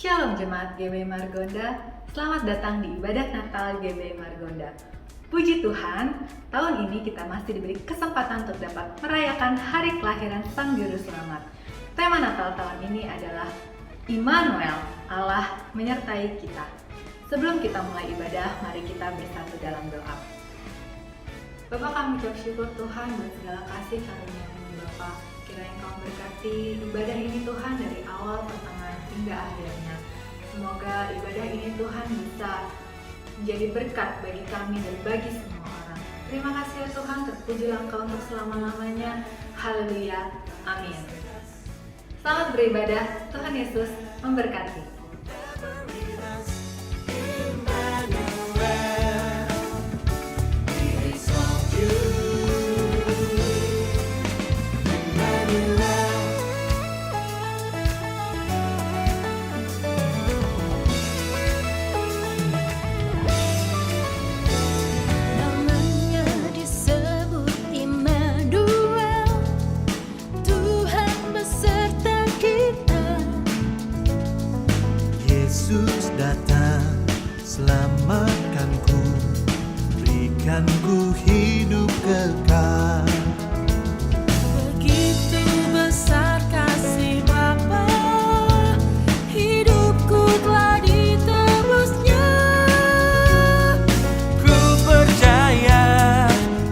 Shalom Jemaat GBI Margonda, selamat datang di ibadah Natal GBI Margonda. Puji Tuhan, tahun ini kita masih diberi kesempatan untuk dapat merayakan hari kelahiran Sang Juru Selamat. Tema Natal tahun ini adalah Immanuel, Allah menyertai kita. Sebelum kita mulai ibadah, mari kita bersatu dalam doa. Bapa, kami ucap syukur Tuhan buat segala kasih karunia-Mu Bapa. Kiranya Engkau berkati ibadah ini Tuhan dari awal, pertengahan hingga akhirnya. Semoga ibadah ini Tuhan bisa menjadi berkat bagi kami dan bagi semua orang. Terima kasih ya Tuhan, terpujilah Engkau untuk selama-lamanya. Haleluya, amin. Selamat beribadah, Tuhan Yesus memberkati. Yesus datang, selamatkanku, berikanku hidup kekal. Begitu besar kasih Bapa, hidupku telah ditebusnya. Ku percaya,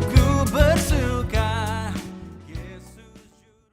ku bersuka, Yesus juru.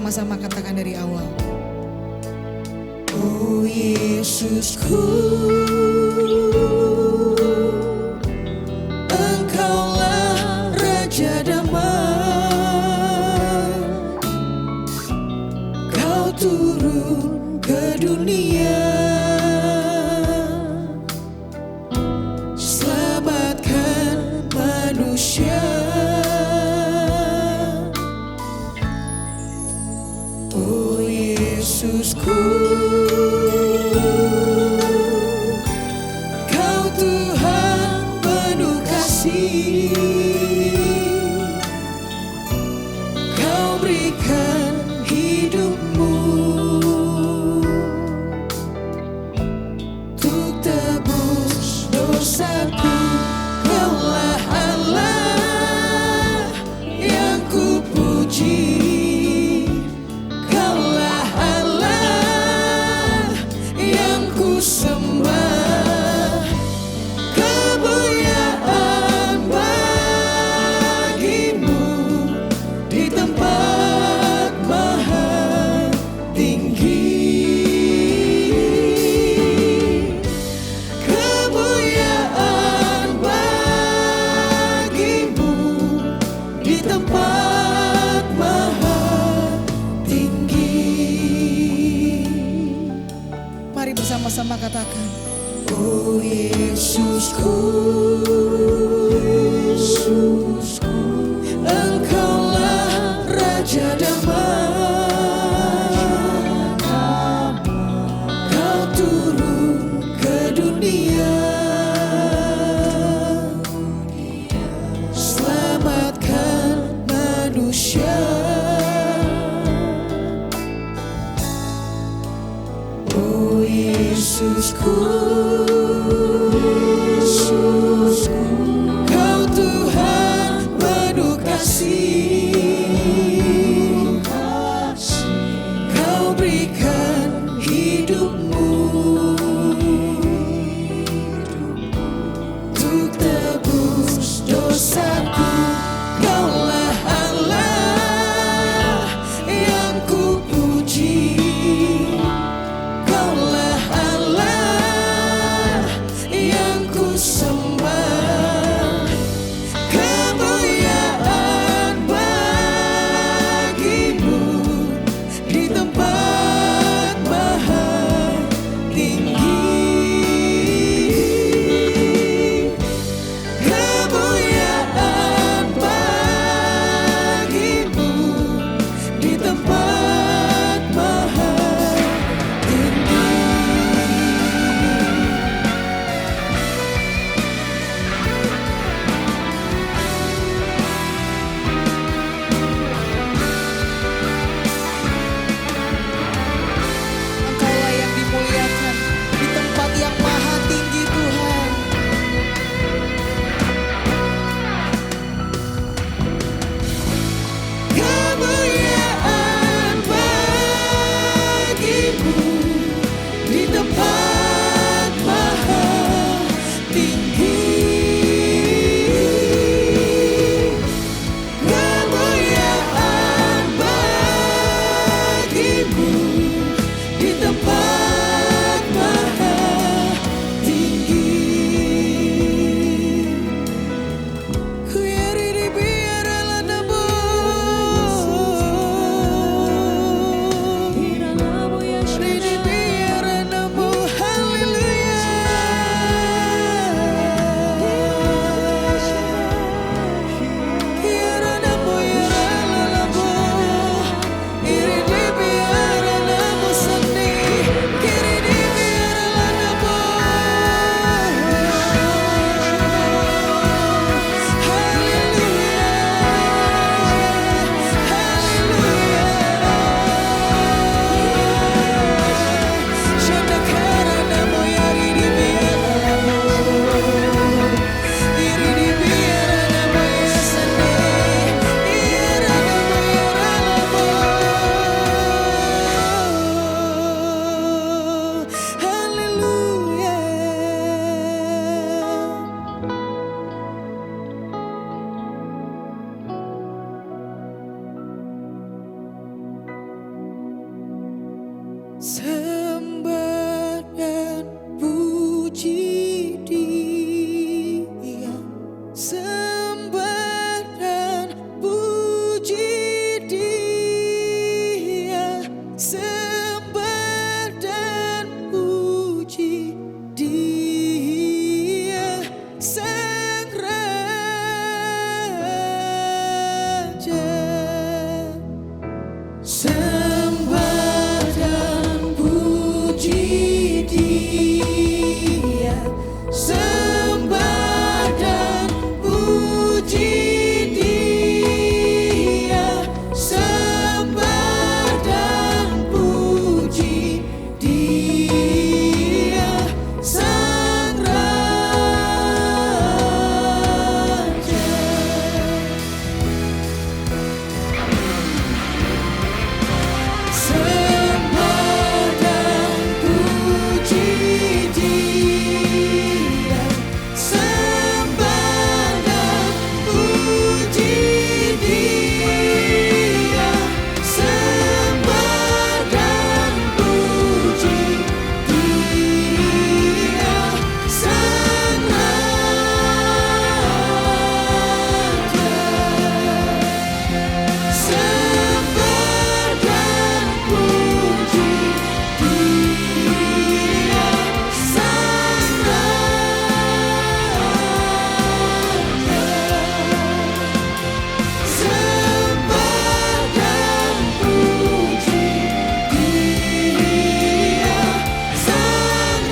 bersama-sama katakan dari awal. Oh Yesusku, Engkaulah Raja Damai. Kau turun ke dunia, selamatkan manusia. Oh Yesusku, Kau Tuhan penuh kasih. Kau berikan hidupmu untuk tebus dosaku. Kaulah Allah yang ku puji. Kaulah Allah yang ku sembah. Kemuliaan bagimu di tempat maha tinggi. Kemuliaan bagimu di tempat maha tinggi. Mari bersama-sama katakan, oh Yesusku, Yesusku, Engkaulah Raja Damai. Kau turun ke dunia, selamatkan manusia. Oh Yesusku, Yesusku, Kau Tuhan penuh kasih. Kau berikan hidupmu untuk tebus dosaku. Kaulah Allah yang ku puji. Kaulah Allah yang ku sembah. Kemuliaan bagimu di tempat Sembah dan puji Dia, sembah dan puji Dia, sembah dan puji Dia, Sang Raja. Sembah dan puji Dia, sembah dan puji Dia, sembah dan puji Dia, Sang Raja. Sembah dan puji Dia, sembah dan puji Dia, sembah dan puji Dia, Sang Raja. Sembah dan puji Dia, Sang Raja. Sembah dan puji Dia, Sang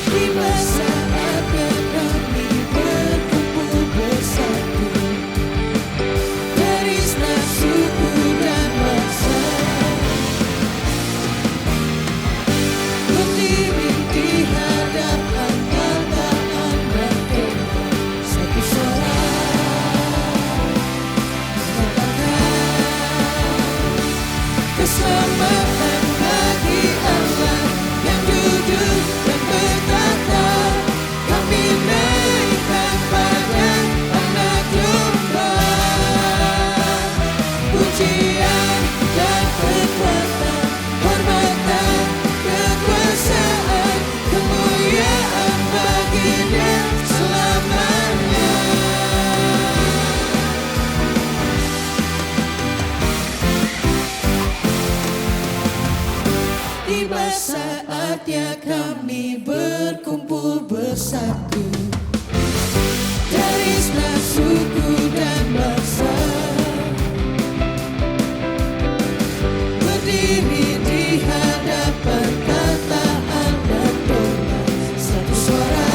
Tiba saatnya kami berkumpul bersatu dari segala suku dan bangsa, berdiri di hadapan tataan dan dengan satu suara mengatakan keselamatan bagi Allah yang duduk dan bertata. Kami naikkan pada Anak Domba pujian dan kekuatan, hormatan, kekuasaan, kemuliaan bagi Dia selamanya. Tiba saatnya kami berkumpul bersatu dari segala suku dan bangsa, berdiri di hadapan tataan dan domba, satu suara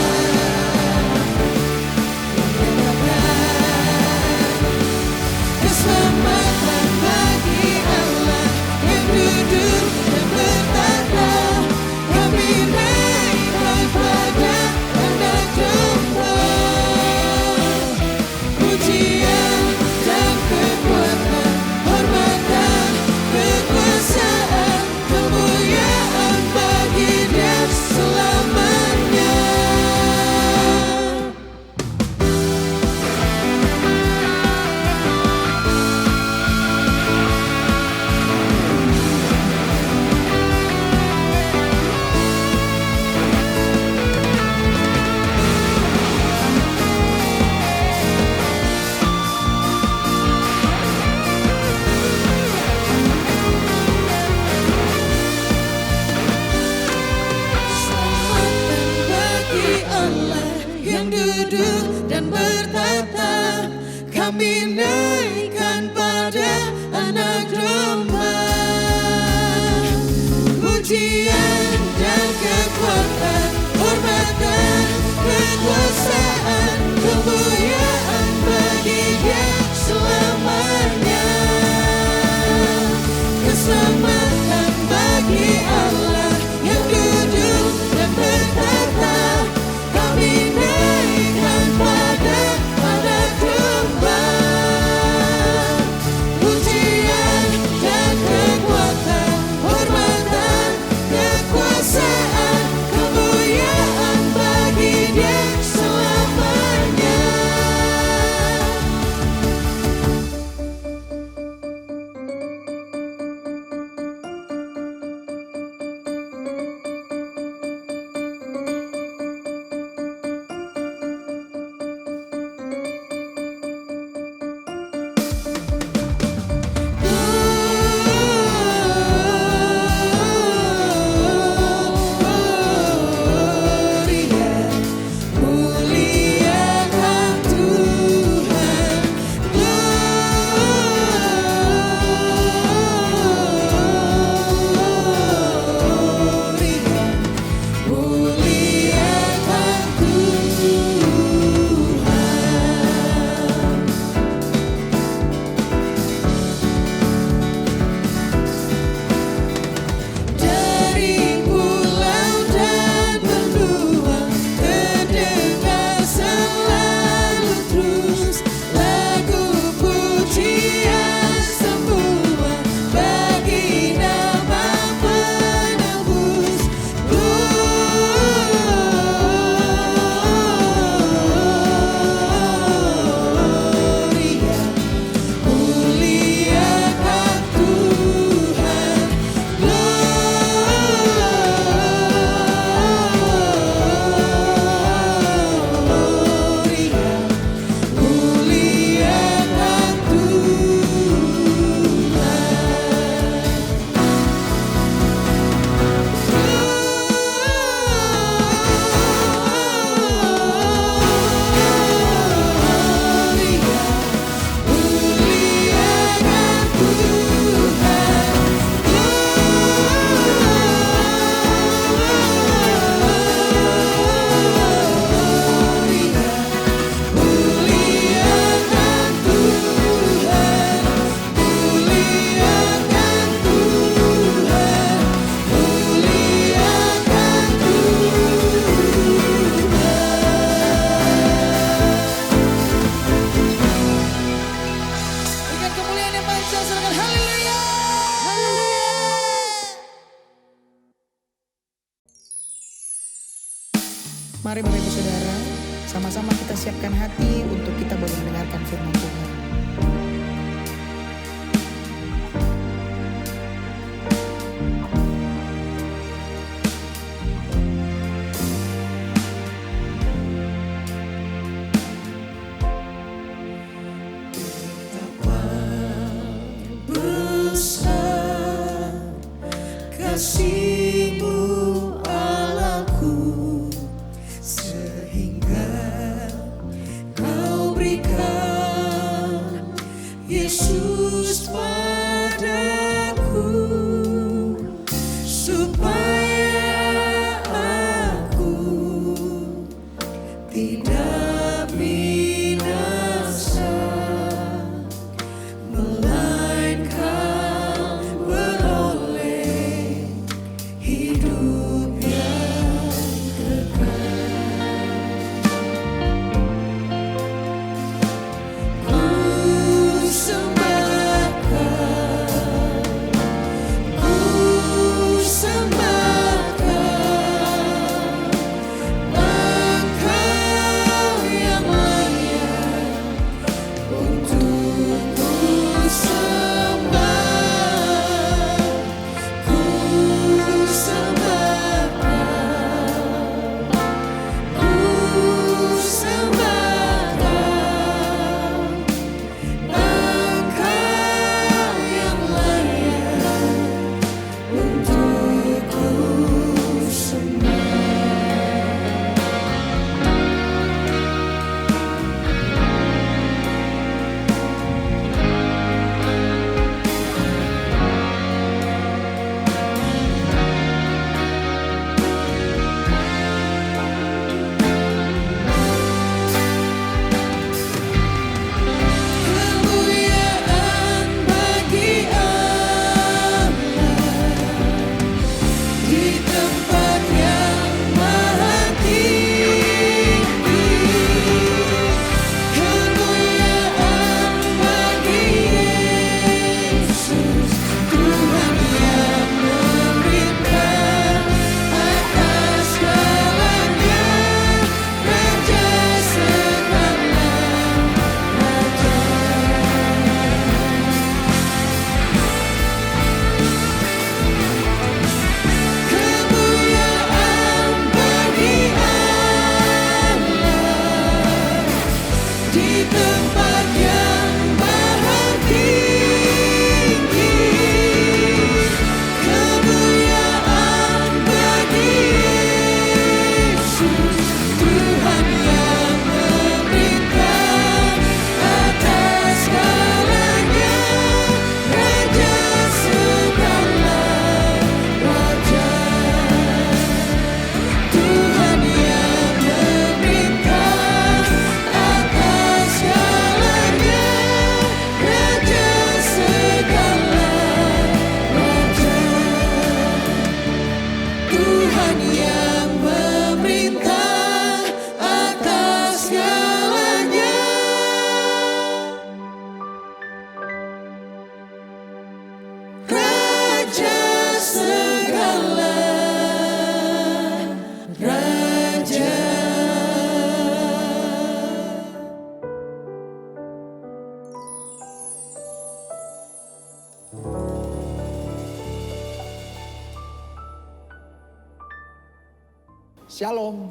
mengatakan keselamatan bagi Allah yang duduk dan bertata. Kami naikkan pada Anak Domba pujian dan kekuatan, hormatan, kekuasaan, kemuliaan bagi Dia selamanya. Selamatan bagi Allah yang duduk dan bertata. Kami naikkan pada Anak Domba pujian dan kekuatan, hormatan, kekuasaan, kemuliaan bagi Dia selamanya. Keselamatan bagi Allah yang duduk dan bertata. Mari Bapak Ibu Saudara, sama-sama kita siapkan hati untuk kita boleh mendengarkan firman Tuhan. Besar kasih-Mu Allahku, sehingga Kau berikan Yesus padaku, supaya aku tidak binasa, melainkan beroleh hidup yang kekal. Ku sembahkan, ku sembahkan Engkau yang layak untuk ku sembah. Ku sembahkan, ku sembahkan Engkau yang layak untuk ku sembah. Kemuliaan bagi Allah di tempat yang maha tinggi. Kemuliaan bagi Yesus, Tuhan yang memerintah atas segalanya, Raja segala raja. Kemuliaan bagi Allah di tempat yang maha tinggi. Kemuliaan bagi Yesus, Tuhan yang memerintah atas segalanya, Raja segala raja. Tuhan yang memerintah atas segalanya, Raja segala raja. Tuhan yang memerintah atas segalanya. Raja segala raja. Shalom.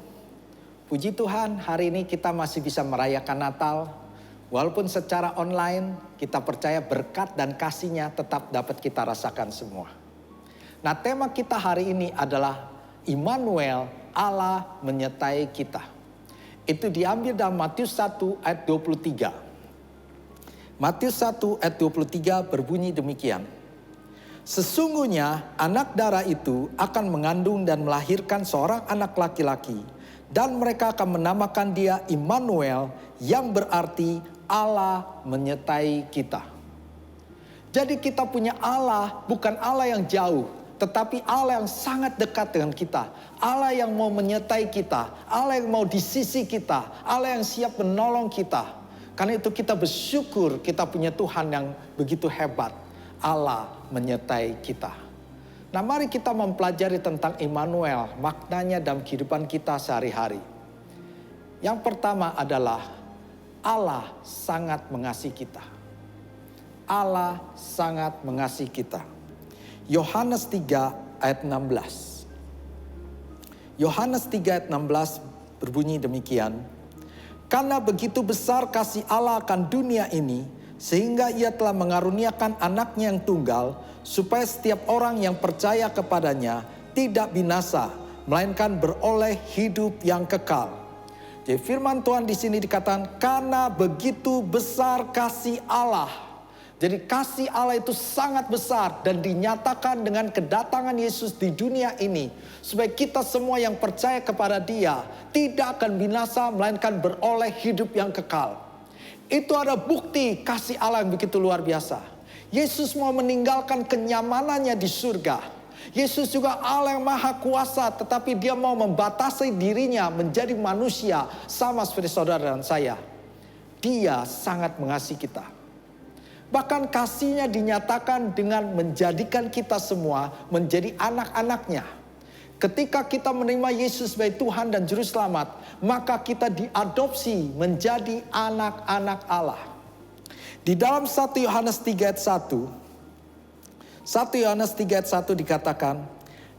Puji Tuhan, hari ini kita masih bisa merayakan Natal. Walaupun secara online, kita percaya berkat dan kasih-Nya tetap dapat kita rasakan semua. Nah, tema kita hari ini adalah Immanuel, Allah menyertai kita. Itu diambil dalam Matius 1 ayat 23. Matius 1 ayat 23 berbunyi demikian. Sesungguhnya anak darah itu akan mengandung dan melahirkan seorang anak laki-laki, dan mereka akan menamakan dia Immanuel, yang berarti Allah menyertai kita. Jadi kita punya Allah, bukan Allah yang jauh, tetapi Allah yang sangat dekat dengan kita. Allah yang mau menyertai kita, Allah yang mau di sisi kita, Allah yang siap menolong kita. Karena itu kita bersyukur kita punya Tuhan yang begitu hebat. Allah menyertai kita. Nah, mari kita mempelajari tentang Immanuel, maknanya dalam kehidupan kita sehari-hari. Yang pertama adalah Allah sangat mengasihi kita. Allah sangat mengasihi kita. Yohanes 3 ayat 16. Yohanes 3 ayat 16 berbunyi demikian. Karena begitu besar kasih Allah akan dunia ini, sehingga ia telah mengaruniakan anaknya yang tunggal, supaya setiap orang yang percaya kepadanya tidak binasa, melainkan beroleh hidup yang kekal. Jadi firman Tuhan di sini dikatakan karena begitu besar kasih Allah. Jadi kasih Allah itu sangat besar dan dinyatakan dengan kedatangan Yesus di dunia ini. Supaya kita semua yang percaya kepada Dia tidak akan binasa melainkan beroleh hidup yang kekal. Itu ada bukti kasih Allah yang begitu luar biasa. Yesus mau meninggalkan kenyamanannya di surga. Yesus juga Allah yang maha kuasa, tetapi dia mau membatasi dirinya menjadi manusia sama seperti saudara dan saya. Dia sangat mengasihi kita. Bahkan kasihnya dinyatakan dengan menjadikan kita semua menjadi anak-anaknya. Ketika kita menerima Yesus sebagai Tuhan dan Juru Selamat, maka kita diadopsi menjadi anak-anak Allah. Di dalam 1 Yohanes 3 ayat 1, 1 Yohanes 3 ayat 1 dikatakan,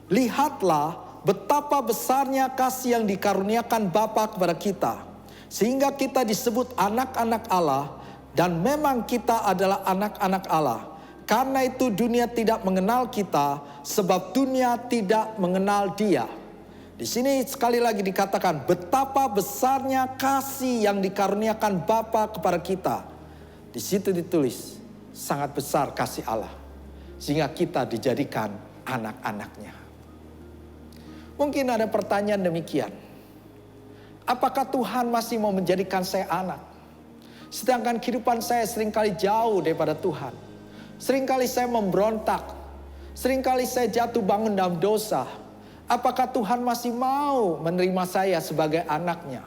lihatlah betapa besarnya kasih yang dikaruniakan Bapa kepada kita, sehingga kita disebut anak-anak Allah, dan memang kita adalah anak-anak Allah. Karena itu dunia tidak mengenal kita, sebab dunia tidak mengenal Dia. Di sini sekali lagi dikatakan betapa besarnya kasih yang dikaruniakan Bapa kepada kita. Di situ ditulis sangat besar kasih Allah, sehingga kita dijadikan anak-anaknya. Mungkin ada pertanyaan demikian. Apakah Tuhan masih mau menjadikan saya anak? Sedangkan kehidupan saya seringkali jauh daripada Tuhan. Seringkali saya memberontak. Seringkali saya jatuh bangun dalam dosa. Apakah Tuhan masih mau menerima saya sebagai anaknya?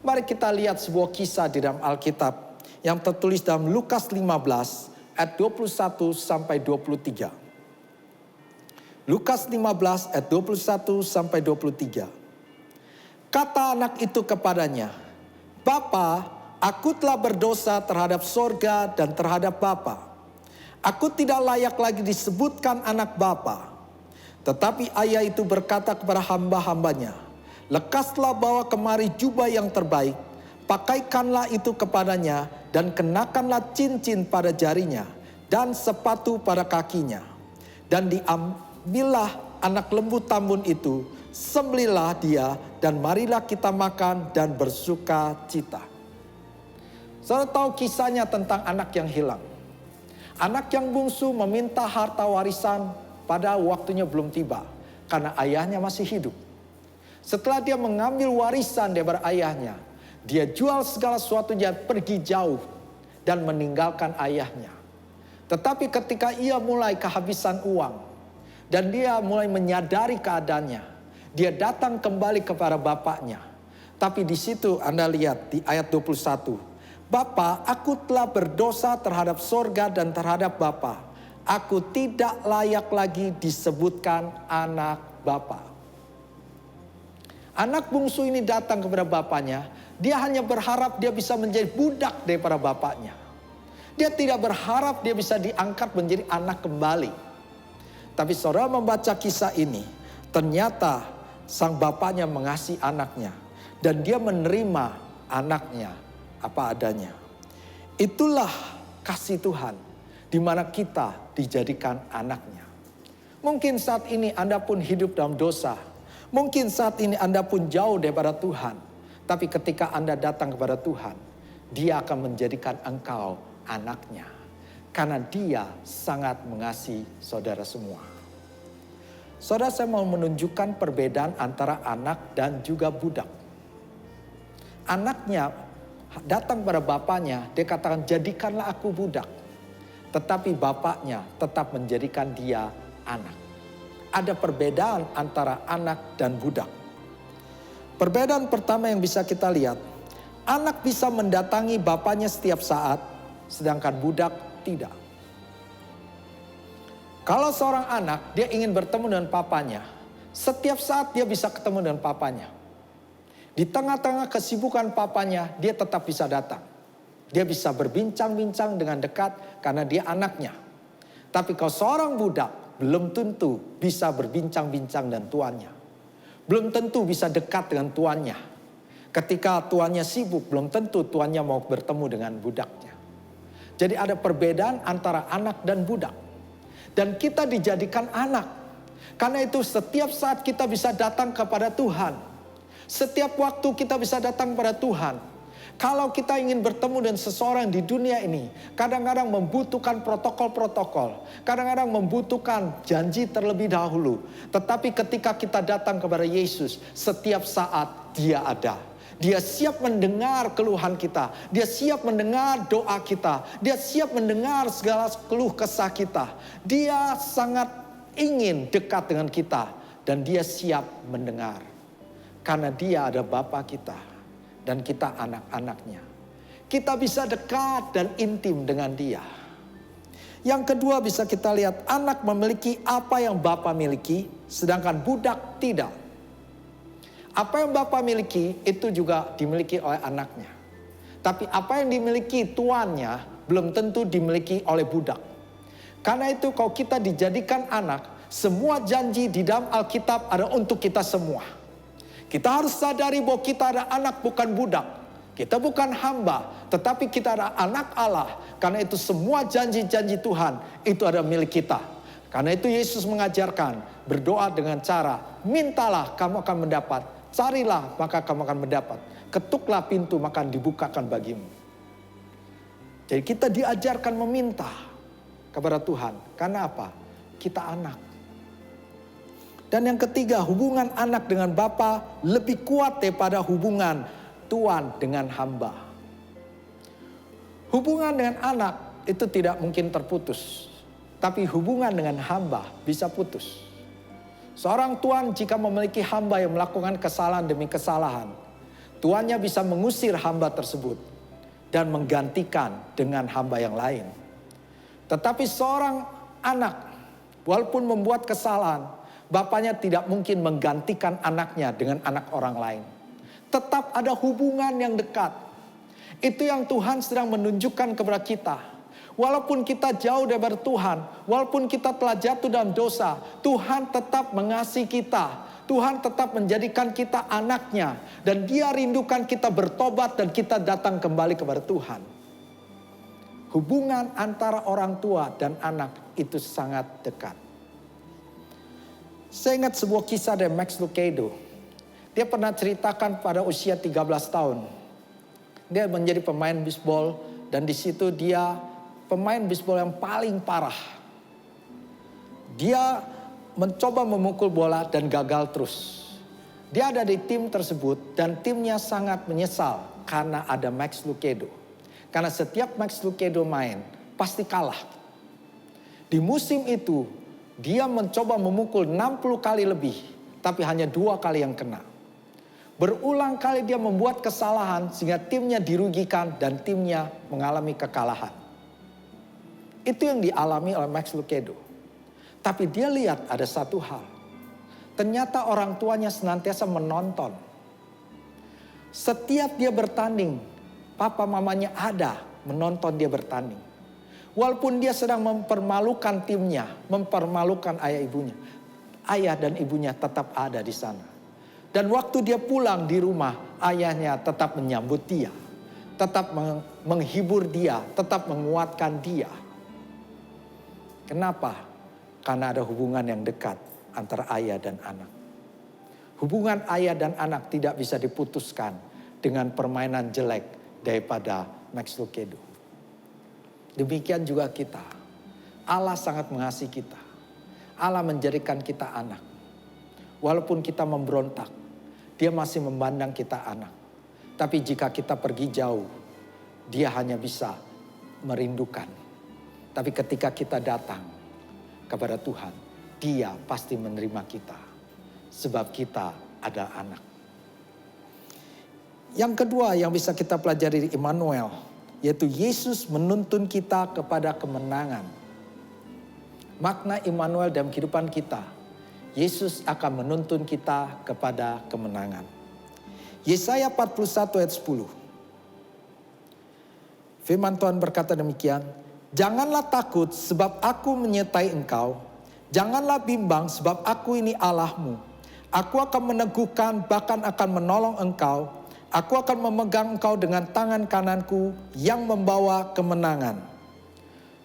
Mari kita lihat sebuah kisah di dalam Alkitab yang tertulis dalam Lukas 15 ayat 21 sampai 23. Lukas 15 ayat 21 sampai 23. Kata anak itu kepadanya, Bapa, aku telah berdosa terhadap sorga dan terhadap Bapa. Aku tidak layak lagi disebutkan anak Bapa. Tetapi ayah itu berkata kepada hamba-hambanya, lekaslah bawa kemari jubah yang terbaik, pakaikanlah itu kepadanya, dan kenakanlah cincin pada jarinya, dan sepatu pada kakinya. Dan diambillah anak lembu tambun itu, sembelihlah dia, dan marilah kita makan dan bersuka cita. Saudara tahu kisahnya tentang anak yang hilang. Anak yang bungsu meminta harta warisan pada waktunya belum tiba, karena ayahnya masih hidup. Setelah dia mengambil warisan daripada ayahnya, dia jual segala sesuatunya, pergi jauh dan meninggalkan ayahnya. Tetapi ketika ia mulai kehabisan uang dan dia mulai menyadari keadaannya, dia datang kembali kepada bapaknya. Tapi di situ Anda lihat di ayat 21. Bapa, aku telah berdosa terhadap sorga dan terhadap Bapa. Aku tidak layak lagi disebutkan anak Bapa. Anak bungsu ini datang kepada bapaknya. Dia hanya berharap dia bisa menjadi budak daripada bapaknya. Dia tidak berharap dia bisa diangkat menjadi anak kembali. Tapi saudara membaca kisah ini, ternyata sang bapaknya mengasihi anaknya. Dan dia menerima anaknya apa adanya. Itulah kasih Tuhan, di mana kita dijadikan anaknya. Mungkin saat ini Anda pun hidup dalam dosa. Mungkin saat ini Anda pun jauh daripada Tuhan. Tapi ketika Anda datang kepada Tuhan, Dia akan menjadikan engkau anaknya. Karena Dia sangat mengasihi saudara semua. Saudara, saya mau menunjukkan perbedaan antara anak dan juga budak. Anaknya datang pada bapaknya, dia katakan jadikanlah aku budak. Tetapi bapaknya tetap menjadikan dia anak. Ada perbedaan antara anak dan budak. Perbedaan pertama yang bisa kita lihat, anak bisa mendatangi bapaknya setiap saat, sedangkan budak tidak. Kalau seorang anak, dia ingin bertemu dengan papanya, setiap saat dia bisa ketemu dengan papanya. Di tengah-tengah kesibukan papanya, dia tetap bisa datang. Dia bisa berbincang-bincang dengan dekat karena dia anaknya. Tapi kalau seorang budak, belum tentu bisa berbincang-bincang dengan tuannya. Belum tentu bisa dekat dengan tuannya. Ketika tuannya sibuk, belum tentu tuannya mau bertemu dengan budaknya. Jadi ada perbedaan antara anak dan budak. Dan kita dijadikan anak. Karena itu setiap saat kita bisa datang kepada Tuhan. Setiap waktu kita bisa datang kepada Tuhan. Kalau kita ingin bertemu dengan seseorang di dunia ini, kadang-kadang membutuhkan protokol-protokol. Kadang-kadang membutuhkan janji terlebih dahulu. Tetapi ketika kita datang kepada Yesus, setiap saat Dia ada. Dia siap mendengar keluhan kita. Dia siap mendengar doa kita. Dia siap mendengar segala keluh kesah kita. Dia sangat ingin dekat dengan kita. Dan Dia siap mendengar. Karena Dia ada Bapa kita. Dan kita anak-anaknya. Kita bisa dekat dan intim dengan Dia. Yang kedua bisa kita lihat, anak memiliki apa yang Bapa miliki, sedangkan budak tidak. Apa yang Bapa miliki itu juga dimiliki oleh anaknya. Tapi apa yang dimiliki tuannya belum tentu dimiliki oleh budak. Karena itu kalau kita dijadikan anak, semua janji di dalam Alkitab ada untuk kita semua. Kita harus sadari bahwa kita ada anak bukan budak. Kita bukan hamba, tetapi kita ada anak Allah. Karena itu semua janji-janji Tuhan itu ada milik kita. Karena itu Yesus mengajarkan berdoa dengan cara, mintalah kamu akan mendapat. Carilah maka kamu akan mendapat. Ketuklah pintu maka dibukakan bagimu. Jadi kita diajarkan meminta kepada Tuhan. Karena apa? Kita anak. Dan yang ketiga, hubungan anak dengan Bapa lebih kuat daripada hubungan tuan dengan hamba. Hubungan dengan anak itu tidak mungkin terputus. Tapi hubungan dengan hamba bisa putus. Seorang tuan jika memiliki hamba yang melakukan kesalahan demi kesalahan, tuannya bisa mengusir hamba tersebut dan menggantikan dengan hamba yang lain. Tetapi seorang anak, walaupun membuat kesalahan, bapaknya tidak mungkin menggantikan anaknya dengan anak orang lain. Tetap ada hubungan yang dekat. Itu yang Tuhan sedang menunjukkan kepada kita. Walaupun kita jauh dari Tuhan, walaupun kita telah jatuh dalam dosa, Tuhan tetap mengasihi kita. Tuhan tetap menjadikan kita anaknya. Dan Dia rindukan kita bertobat dan kita datang kembali kepada Tuhan. Hubungan antara orang tua dan anak itu sangat dekat. Saya ingat sebuah kisah dari Max Lucado. Dia pernah ceritakan pada usia 13 tahun. Dia menjadi pemain bisbol dan di situ dia pemain bisbol yang paling parah. Dia mencoba memukul bola dan gagal terus. Dia ada di tim tersebut dan timnya sangat menyesal karena ada Max Lucado. Karena setiap Max Lucado main pasti kalah. Di musim itu dia mencoba memukul 60 kali lebih, tapi hanya 2 kali yang kena. Berulang kali dia membuat kesalahan sehingga timnya dirugikan dan timnya mengalami kekalahan. Itu yang dialami oleh Max Lucado. Tapi dia lihat ada satu hal. Ternyata orang tuanya senantiasa menonton. Setiap dia bertanding, papa mamanya ada menonton dia bertanding. Walaupun dia sedang mempermalukan timnya, mempermalukan ayah ibunya. Ayah dan ibunya tetap ada di sana. Dan waktu dia pulang di rumah, ayahnya tetap menyambut dia. Tetap menghibur dia, tetap menguatkan dia. Kenapa? Karena ada hubungan yang dekat antara ayah dan anak. Hubungan ayah dan anak tidak bisa diputuskan dengan permainan jelek daripada Max Lucado. Demikian juga kita. Allah sangat mengasihi kita. Allah menjadikan kita anak. Walaupun kita memberontak, Dia masih memandang kita anak. Tapi jika kita pergi jauh, Dia hanya bisa merindukan. Tapi ketika kita datang kepada Tuhan, Dia pasti menerima kita. Sebab kita ada anak. Yang kedua yang bisa kita pelajari di Immanuel, yaitu Yesus menuntun kita kepada kemenangan. Makna Immanuel dalam kehidupan kita, Yesus akan menuntun kita kepada kemenangan. Yesaya 41 ayat 10. Firman Tuhan berkata demikian, janganlah takut sebab aku menyertai engkau. Janganlah bimbang sebab aku ini Allahmu. Aku akan meneguhkan bahkan akan menolong engkau. Aku akan memegang engkau dengan tangan kananku yang membawa kemenangan.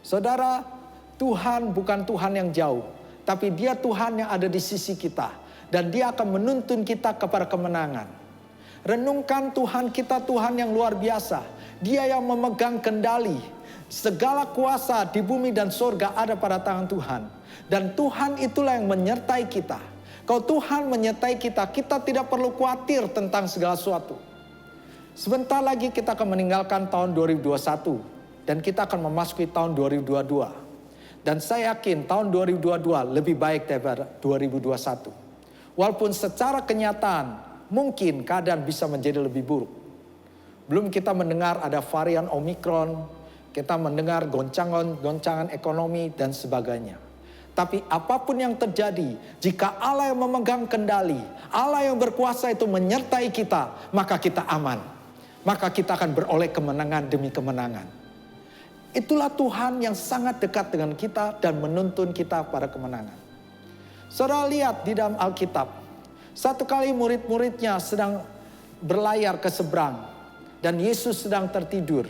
Saudara, Tuhan bukan Tuhan yang jauh, tapi Dia Tuhan yang ada di sisi kita. Dan Dia akan menuntun kita kepada kemenangan. Renungkan Tuhan kita, Tuhan yang luar biasa. Dia yang memegang kendali. Segala kuasa di bumi dan surga ada pada tangan Tuhan. Dan Tuhan itulah yang menyertai kita. Kalau Tuhan menyertai kita, kita tidak perlu khawatir tentang segala sesuatu. Sebentar lagi kita akan meninggalkan tahun 2021. Dan kita akan memasuki tahun 2022. Dan saya yakin tahun 2022 lebih baik daripada 2021. Walaupun secara kenyataan mungkin keadaan bisa menjadi lebih buruk. Belum kita mendengar ada varian Omikron, kita mendengar goncangan ekonomi dan sebagainya. Tapi apapun yang terjadi, jika Allah yang memegang kendali, Allah yang berkuasa itu menyertai kita, maka kita aman. Maka kita akan beroleh kemenangan demi kemenangan. Itulah Tuhan yang sangat dekat dengan kita dan menuntun kita pada kemenangan. Saudara lihat di dalam Alkitab, satu kali murid-muridnya sedang berlayar ke seberang dan Yesus sedang tertidur.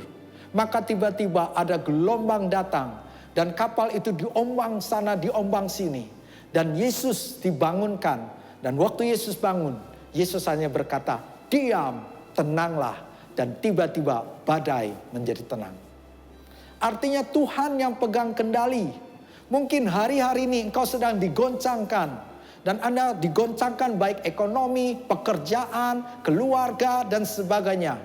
Maka tiba-tiba ada gelombang datang dan kapal itu diombang sana, diombang sini. Dan Yesus dibangunkan. Dan waktu Yesus bangun, Yesus hanya berkata, diam, tenanglah. Dan tiba-tiba badai menjadi tenang. Artinya Tuhan yang pegang kendali. Mungkin hari-hari ini engkau sedang digoncangkan. Dan Anda digoncangkan baik ekonomi, pekerjaan, keluarga, dan sebagainya.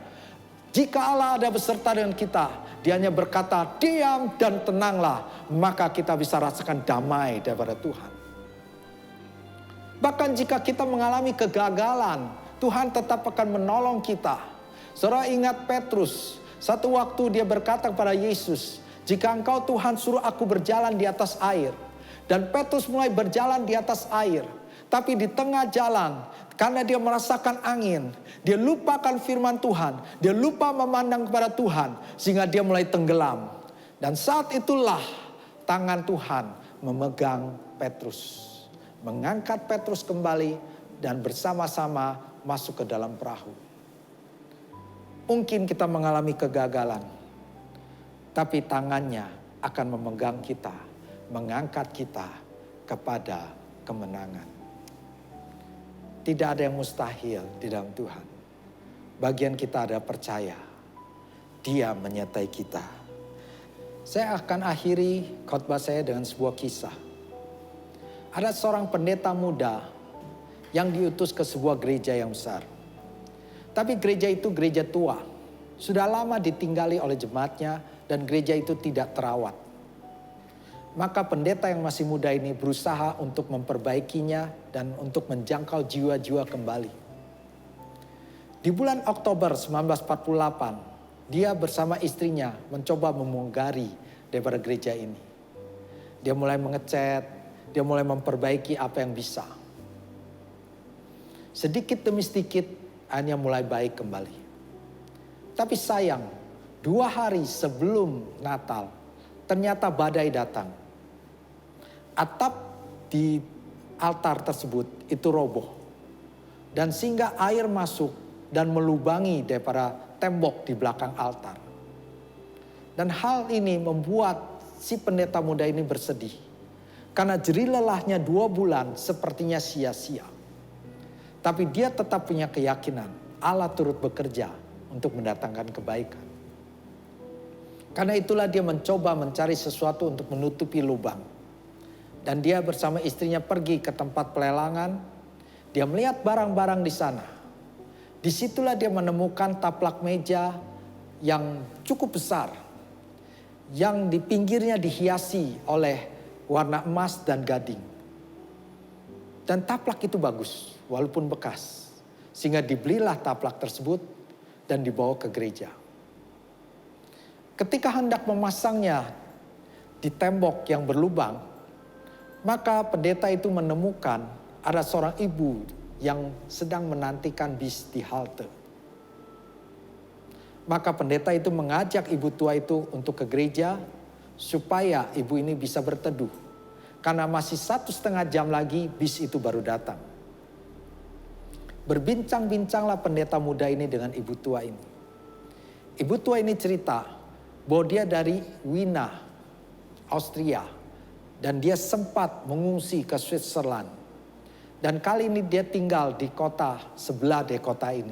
Jika Allah ada beserta dengan kita, Dia hanya berkata, diam dan tenanglah. Maka kita bisa rasakan damai daripada Tuhan. Bahkan jika kita mengalami kegagalan, Tuhan tetap akan menolong kita. Saudara ingat Petrus, satu waktu dia berkata kepada Yesus, jika engkau Tuhan suruh aku berjalan di atas air. Dan Petrus mulai berjalan di atas air. Tapi di tengah jalan, karena dia merasakan angin, dia lupakan firman Tuhan, dia lupa memandang kepada Tuhan, sehingga dia mulai tenggelam. Dan saat itulah tangan Tuhan memegang Petrus, mengangkat Petrus kembali dan bersama-sama masuk ke dalam perahu. Mungkin kita mengalami kegagalan, tapi tangannya akan memegang kita, mengangkat kita kepada kemenangan. Tidak ada yang mustahil di dalam Tuhan. Bagian kita ada percaya. Dia menyertai kita. Saya akan akhiri khotbah saya dengan sebuah kisah. Ada seorang pendeta muda yang diutus ke sebuah gereja yang besar. Tapi gereja itu gereja tua. Sudah lama ditinggali oleh jemaatnya dan gereja itu tidak terawat. Maka pendeta yang masih muda ini berusaha untuk memperbaikinya dan untuk menjangkau jiwa-jiwa kembali. Di bulan Oktober 1948, dia bersama istrinya mencoba memunggari daripada gereja ini. Dia mulai mengecat, dia mulai memperbaiki apa yang bisa. Sedikit demi sedikit, hanya mulai baik kembali. Tapi sayang, 2 hari sebelum Natal, ternyata badai datang. Atap di altar tersebut itu roboh. Dan sehingga air masuk dan melubangi daripada tembok di belakang altar. Dan hal ini membuat si pendeta muda ini bersedih. Karena jerih lelahnya 2 bulan sepertinya sia-sia. Tapi dia tetap punya keyakinan Allah turut bekerja untuk mendatangkan kebaikan. Karena itulah dia mencoba mencari sesuatu untuk menutupi lubang. Dan dia bersama istrinya pergi ke tempat pelelangan. Dia melihat barang-barang di sana. Disitulah dia menemukan taplak meja yang cukup besar. Yang di pinggirnya dihiasi oleh warna emas dan gading. Dan taplak itu bagus, walaupun bekas. Sehingga dibelilah taplak tersebut dan dibawa ke gereja. Ketika hendak memasangnya di tembok yang berlubang, maka pendeta itu menemukan ada seorang ibu yang sedang menantikan bis di halte. Maka pendeta itu mengajak ibu tua itu untuk ke gereja supaya ibu ini bisa berteduh. Karena masih 1,5 jam lagi bis itu baru datang. Berbincang-bincanglah pendeta muda ini dengan ibu tua ini. Ibu tua ini cerita bahwa dia dari Wina, Austria. Dan dia sempat mengungsi ke Switzerland. Dan kali ini dia tinggal di kota sebelah dari kota ini.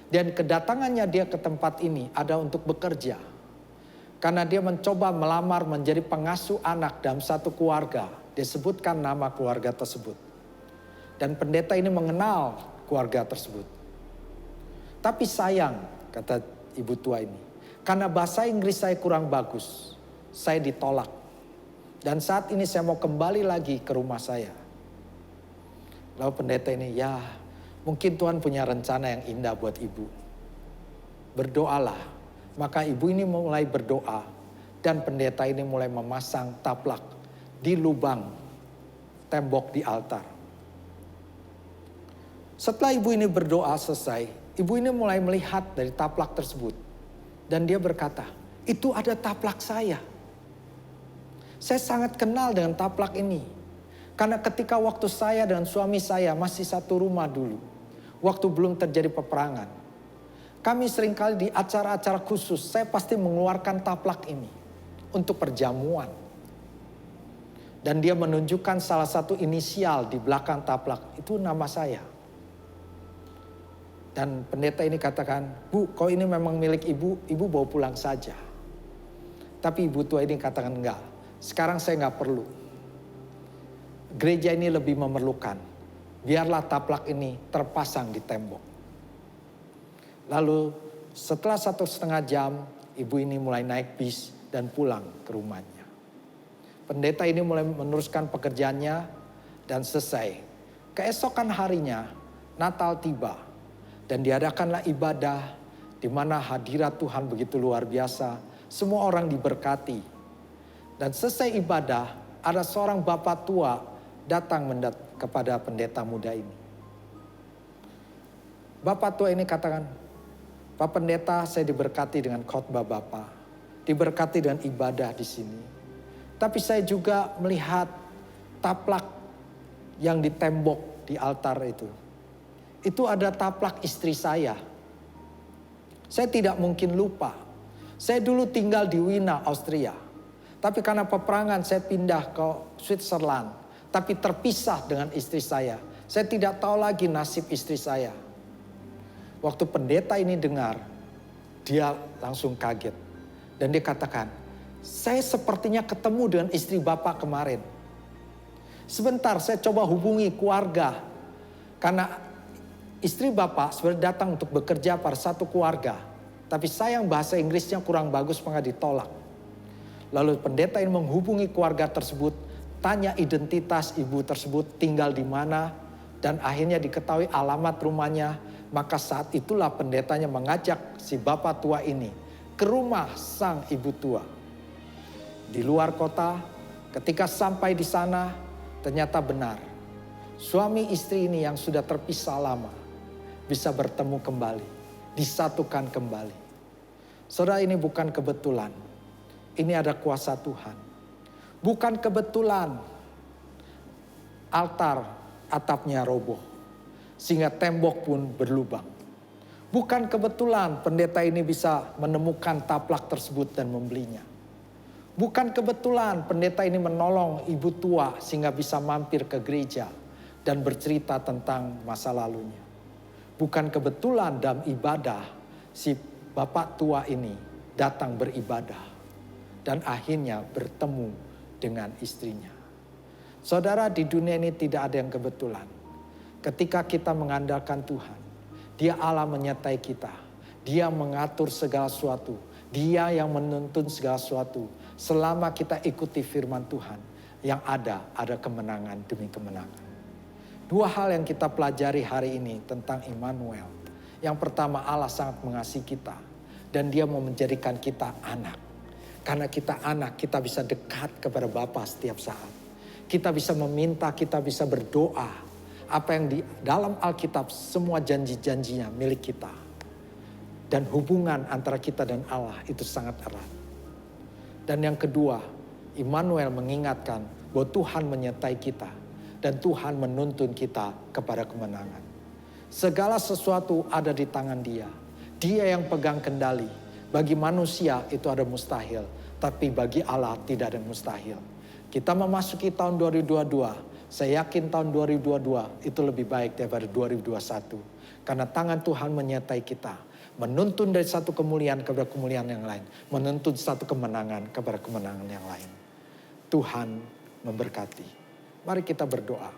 Dan kedatangannya dia ke tempat ini ada untuk bekerja. Karena dia mencoba melamar menjadi pengasuh anak dalam satu keluarga. Disebutkan nama keluarga tersebut. Dan pendeta ini mengenal keluarga tersebut. Tapi sayang, kata ibu tua ini. Karena bahasa Inggris saya kurang bagus. Saya ditolak. Dan saat ini saya mau kembali lagi ke rumah saya. Lalu pendeta ini, ya mungkin Tuhan punya rencana yang indah buat ibu. Berdoalah. Maka ibu ini mulai berdoa. Dan pendeta ini mulai memasang taplak di lubang tembok di altar. Setelah ibu ini berdoa selesai, ibu ini mulai melihat dari taplak tersebut. Dan dia berkata, itu ada taplak saya. Saya sangat kenal dengan taplak ini. Karena ketika waktu saya dan suami saya masih satu rumah dulu. Waktu belum terjadi peperangan. Kami seringkali di acara-acara khusus, saya pasti mengeluarkan taplak ini. Untuk perjamuan. Dan dia menunjukkan salah satu inisial di belakang taplak. Itu nama saya. Dan pendeta ini katakan, Bu, kalau ini memang milik ibu, ibu bawa pulang saja. Tapi ibu tua ini katakan enggak. Sekarang saya nggak perlu. Gereja ini lebih memerlukan. Biarlah taplak ini terpasang di tembok. Lalu setelah 1,5 jam, ibu ini mulai naik bis dan pulang ke rumahnya. Pendeta ini mulai meneruskan pekerjaannya dan selesai. Keesokan harinya, Natal tiba. Dan diadakanlah ibadah di mana hadirat Tuhan begitu luar biasa. Semua orang diberkati. Dan selesai ibadah, ada seorang bapak tua datang kepada pendeta muda ini. Bapak tua ini katakan, Pak Pendeta, saya diberkati dengan khotbah Bapak. Diberkati dengan ibadah di sini. Tapi saya juga melihat taplak yang di tembok di altar itu. Itu ada taplak istri saya. Saya tidak mungkin lupa. Saya dulu tinggal di Wina, Austria. Tapi karena peperangan saya pindah ke Switzerland. Tapi terpisah dengan istri saya. Saya tidak tahu lagi nasib istri saya. Waktu pendeta ini dengar, dia langsung kaget. Dan dia katakan, saya sepertinya ketemu dengan istri Bapak kemarin. Sebentar saya coba hubungi keluarga. Karena istri Bapak sebenarnya datang untuk bekerja pada satu keluarga. Tapi sayang bahasa Inggrisnya kurang bagus maka ditolak. Lalu pendeta ini menghubungi keluarga tersebut, tanya identitas ibu tersebut tinggal di mana, dan akhirnya diketahui alamat rumahnya. Maka saat itulah pendetanya mengajak si bapak tua ini ke rumah sang ibu tua. Di luar kota, ketika sampai di sana, ternyata benar. Suami istri ini yang sudah terpisah lama, bisa bertemu kembali, disatukan kembali. Saudara, ini bukan kebetulan. Ini ada kuasa Tuhan. Bukan kebetulan altar atapnya roboh. Sehingga tembok pun berlubang. Bukan kebetulan pendeta ini bisa menemukan taplak tersebut dan membelinya. Bukan kebetulan pendeta ini menolong ibu tua sehingga bisa mampir ke gereja dan bercerita tentang masa lalunya. Bukan kebetulan dalam ibadah si bapak tua ini datang beribadah. Dan akhirnya bertemu dengan istrinya. Saudara, di dunia ini tidak ada yang kebetulan. Ketika kita mengandalkan Tuhan, Dia Allah menyertai kita. Dia mengatur segala sesuatu. Dia yang menuntun segala sesuatu. Selama kita ikuti firman Tuhan, yang ada kemenangan demi kemenangan. Dua hal yang kita pelajari hari ini tentang Immanuel. Yang pertama, Allah sangat mengasihi kita. Dan Dia mau menjadikan kita anak. Karena kita anak, kita bisa dekat kepada Bapa setiap saat. Kita bisa meminta, kita bisa berdoa. apa yang di dalam Alkitab semua janji-janjinya milik kita. Dan hubungan antara kita dan Allah itu sangat erat. Dan yang kedua, Immanuel mengingatkan bahwa Tuhan menyertai kita. Dan Tuhan menuntun kita kepada kemenangan. Segala sesuatu ada di tangan Dia. Dia yang pegang kendali. Bagi manusia itu ada mustahil. Tapi bagi Allah tidak ada mustahil. Kita memasuki tahun 2022. Saya yakin tahun 2022 itu lebih baik daripada 2021. Karena tangan Tuhan menyertai kita. Menuntun dari satu kemuliaan kepada kemuliaan yang lain. Menuntun satu kemenangan kepada kemenangan yang lain. Tuhan memberkati. Mari kita berdoa.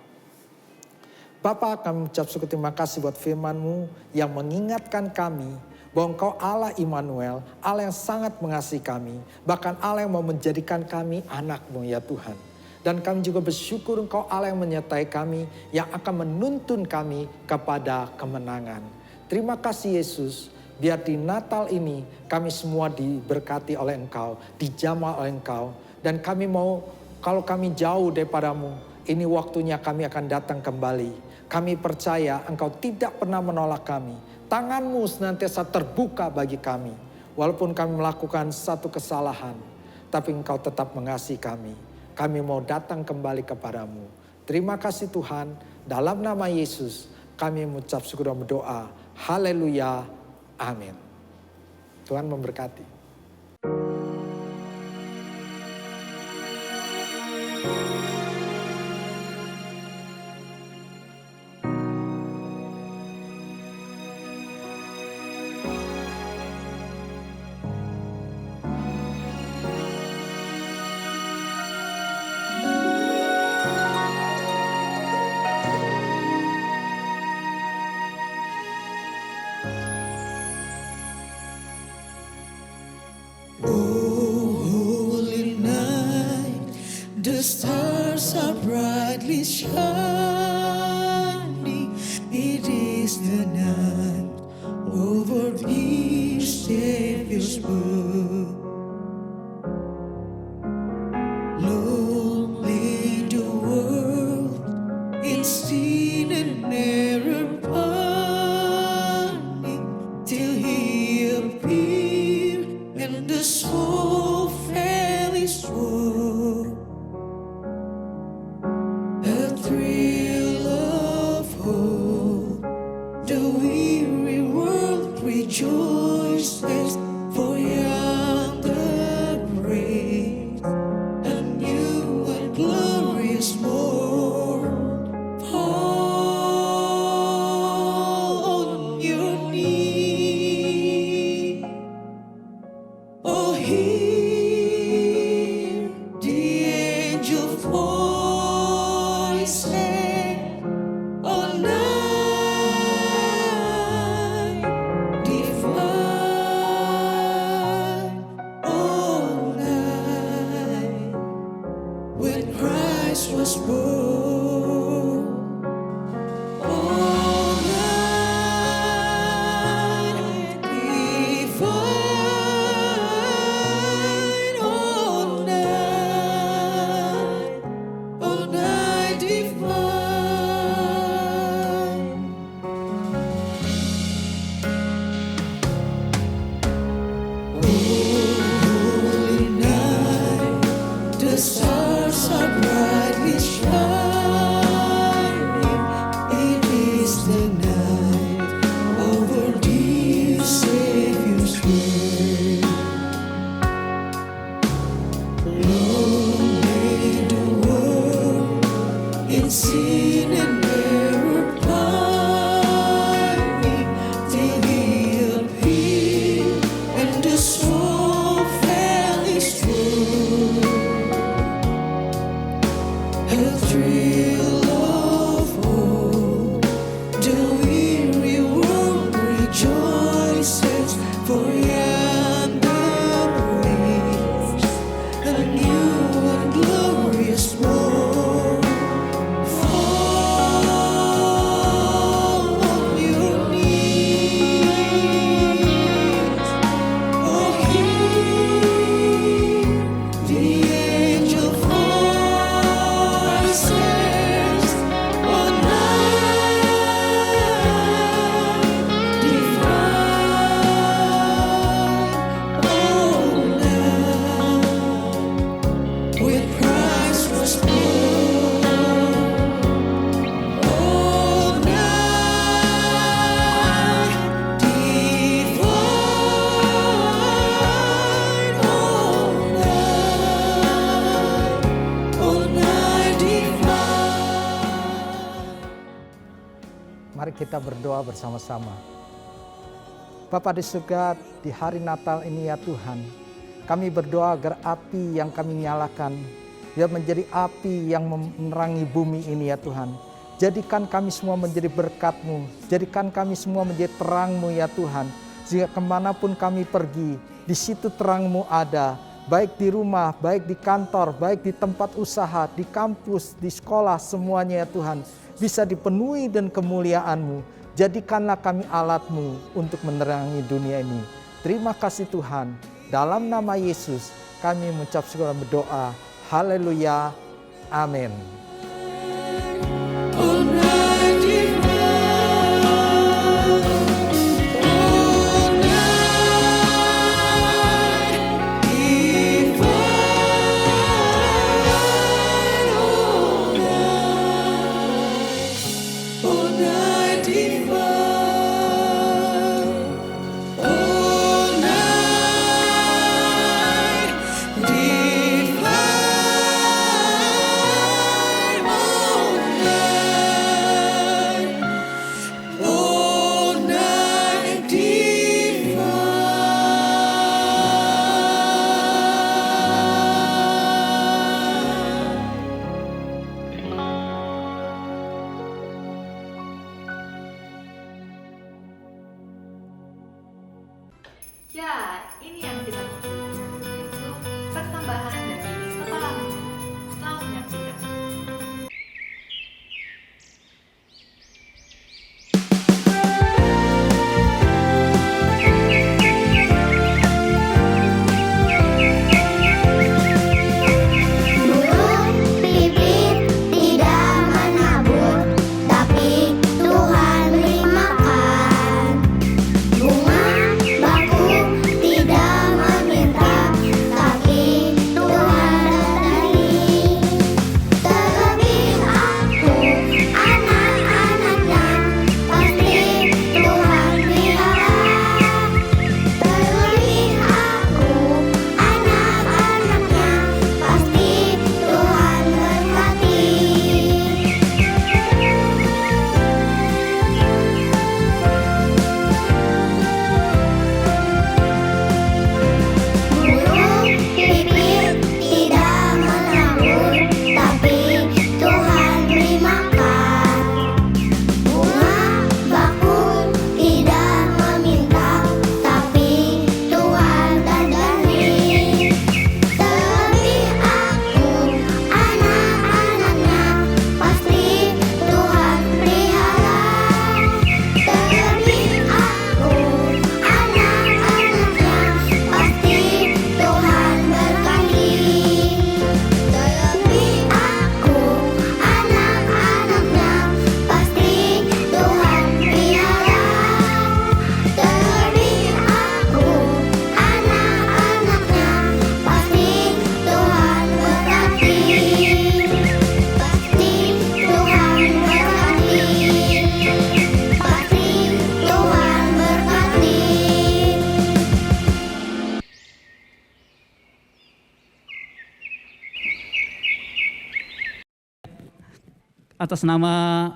Bapa, kami mengucap syukur terima kasih buat firman-Mu yang mengingatkan kami bahwa Engkau Allah Immanuel, Allah yang sangat mengasihi kami. Bahkan Allah yang mau menjadikan kami anak-Mu ya Tuhan. Dan kami juga bersyukur Engkau Allah yang menyertai kami, yang akan menuntun kami kepada kemenangan. Terima kasih Yesus, biar di Natal ini kami semua diberkati oleh Engkau, dijamah oleh Engkau. Dan kami mau, kalau kami jauh daripada-Mu, ini waktunya kami akan datang kembali. Kami percaya Engkau tidak pernah menolak kami. Tangan-Mu senantiasa terbuka bagi kami. Walaupun kami melakukan satu kesalahan, tapi Engkau tetap mengasihi kami. Kami mau datang kembali kepada-Mu. Terima kasih Tuhan. Dalam nama Yesus kami mengucap syukur dan berdoa. Haleluya. Amin. Tuhan memberkati. Holy night, the stars are brightly shining. It is the night over the Savior's birth. Lonely the world in sin and error pining, till He appeared and the soul fairly swore. A thrill of hope, the weary world rejoices, for yonder breaks a new and glorious morn. Fall on your knees. Oh, hear the angel voice say, oh, night divine. kita berdoa bersama-sama. Bapa di surga, di hari Natal ini ya Tuhan, kami berdoa agar api yang kami nyalakan, ya menjadi api yang menerangi bumi ini ya Tuhan. Jadikan kami semua menjadi berkat-Mu, jadikan kami semua menjadi terang-Mu ya Tuhan. Sehingga kemanapun kami pergi, di situ terang-Mu ada, baik di rumah, baik di kantor, baik di tempat usaha, di kampus, di sekolah, semuanya ya Tuhan, bisa dipenuhi dan kemuliaan-Mu. Jadikanlah kami alat-Mu untuk menerangi dunia ini. Terima kasih Tuhan, dalam nama Yesus kami mengucap syukur dan berdoa. Haleluya, amin. all night divine, all night divine, all night divine, all night divine, all night divine. Ya, ini yang kita tunggu, yaitu persembahan dari kepalamu. Selamat menyaksikan. Burung pipit tidak menabur, tapi Tuhan beri makan. Bunga bakung tidak meminta, tapi Tuhan datangi. Terlebih aku, anak-anaknya, pasti Tuhan pelihara. Terlebih aku, anak-anaknya, pasti Tuhan berkati. Burung pipit tidak menabur, tapi Tuhan beri makan. Bunga bakung tidak meminta, tapi Tuhan datangi. Terlebih aku, anak-anaknya, pasti Tuhan pelihara. Terlebih aku, anak-anaknya, pasti Tuhan berkati. Terlebih aku, anak-anaknya, pasti Tuhan pelihara. Terlebih aku, anak-anaknya, pasti Tuhan berkati. Pasti Tuhan berkati. Pasti Tuhan berkati. Atas nama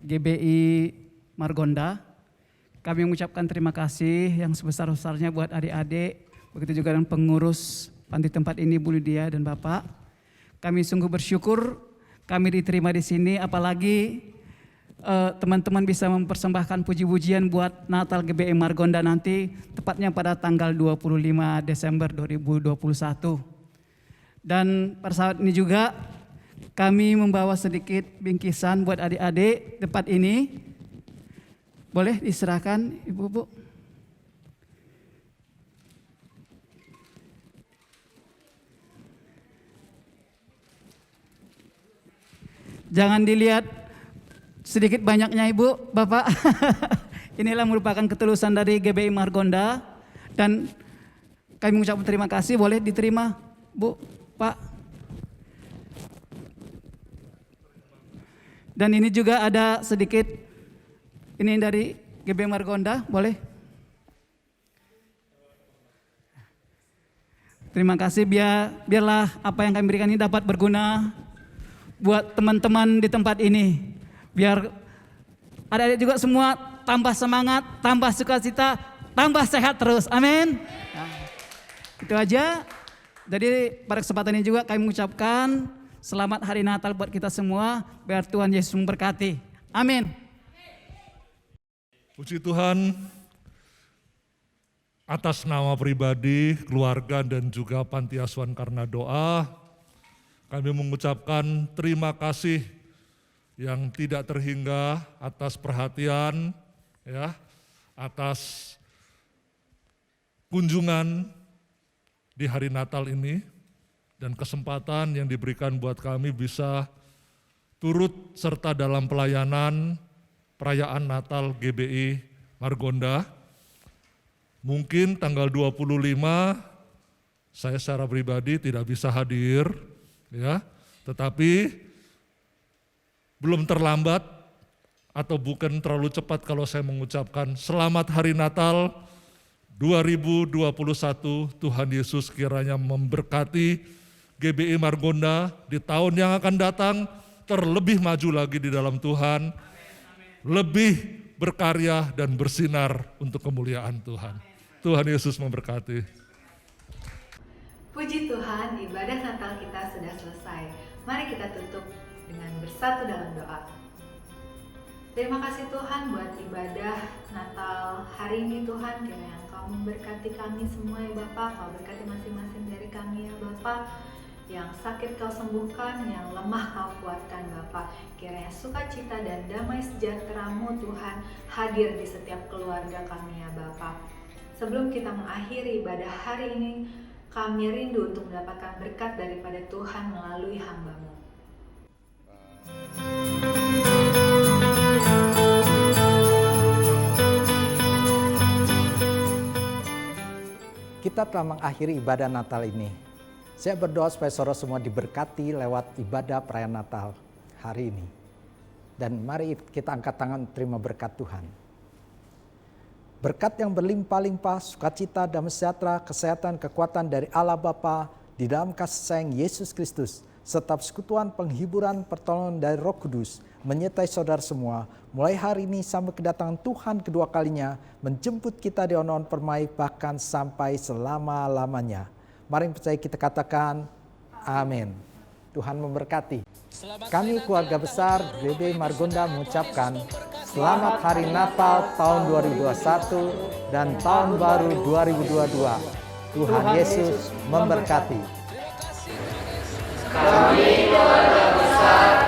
GBI Margonda, kami mengucapkan terima kasih yang sebesar-besarnya buat adik-adik, begitu juga dengan pengurus panti tempat ini Bu Lydia dan Bapak. Kami sungguh bersyukur kami diterima di sini, apalagi teman-teman bisa mempersembahkan puji-pujian buat Natal GBI Margonda nanti, tepatnya pada tanggal 25 Desember 2021. Dan pada saat ini juga kami membawa sedikit bingkisan buat adik-adik tempat ini. Boleh diserahkan Ibu-Bu? Jangan dilihat sedikit banyaknya Ibu, Bapak. Inilah merupakan ketulusan dari GBI Margonda dan kami mengucapkan terima kasih. Boleh diterima Bu, Pak. Dan ini juga ada sedikit, ini dari GBI Margonda, boleh? Terima kasih, biarlah apa yang kami berikan ini dapat berguna buat teman-teman di tempat ini. Biar Adik-adik juga semua tambah semangat, tambah sukacita, tambah sehat terus. Amin. Nah, itu aja. Jadi pada kesempatan ini juga kami mengucapkan selamat hari Natal buat kita semua. Biar Tuhan Yesus memberkati. Amin. Puji Tuhan, atas nama pribadi, keluarga dan juga Panti Asuhan Karena Doa, kami mengucapkan terima kasih yang tidak terhingga atas perhatian, ya, atas kunjungan di hari Natal ini dan kesempatan yang diberikan buat kami bisa turut serta dalam pelayanan perayaan Natal GBI Margonda. Mungkin tanggal 25 saya secara pribadi tidak bisa hadir, ya, tetapi belum terlambat atau bukan terlalu cepat kalau saya mengucapkan selamat hari Natal 2021. Tuhan Yesus kiranya memberkati GBI Margonda di tahun yang akan datang, terlebih maju lagi di dalam Tuhan, lebih berkarya dan bersinar untuk kemuliaan Tuhan. Tuhan Yesus memberkati. Puji Tuhan, ibadah Natal kita sudah selesai. Mari kita tutup dengan bersatu dalam doa. Terima kasih Tuhan buat ibadah Natal hari ini Tuhan. Kiranya Engkau memberkati kami semua ya Bapak. Kau berkati masing-masing dari kami ya Bapak. Yang sakit Kau sembuhkan, yang lemah Kau kuatkan Bapak. Kiranya sukacita dan damai sejahtera-Mu Tuhan hadir di setiap keluarga kami ya Bapak. Sebelum kita mengakhiri ibadah hari ini, kami rindu untuk mendapatkan berkat daripada Tuhan melalui hamba-Mu. Kita telah mengakhiri ibadah Natal ini. Saya berdoa supaya saudara semua diberkati lewat ibadah perayaan Natal hari ini. Dan mari kita angkat tangan terima berkat Tuhan. Berkat yang berlimpah-limpah, sukacita, damai sejahtera, kesehatan, kekuatan dari Allah Bapa di dalam kasih sayang Yesus Kristus, serta persekutuan penghiburan pertolongan dari Roh Kudus menyertai saudara semua mulai hari ini sampai kedatangan Tuhan kedua kalinya menjemput kita di onon permai bahkan sampai selama-lamanya. Mari percaya kita katakan amin. Tuhan memberkati. Kami keluarga besar GBI Margonda mengucapkan selamat hari Natal tahun 2021 dan tahun baru 2022. Tuhan Yesus memberkati. Kami keluarga besar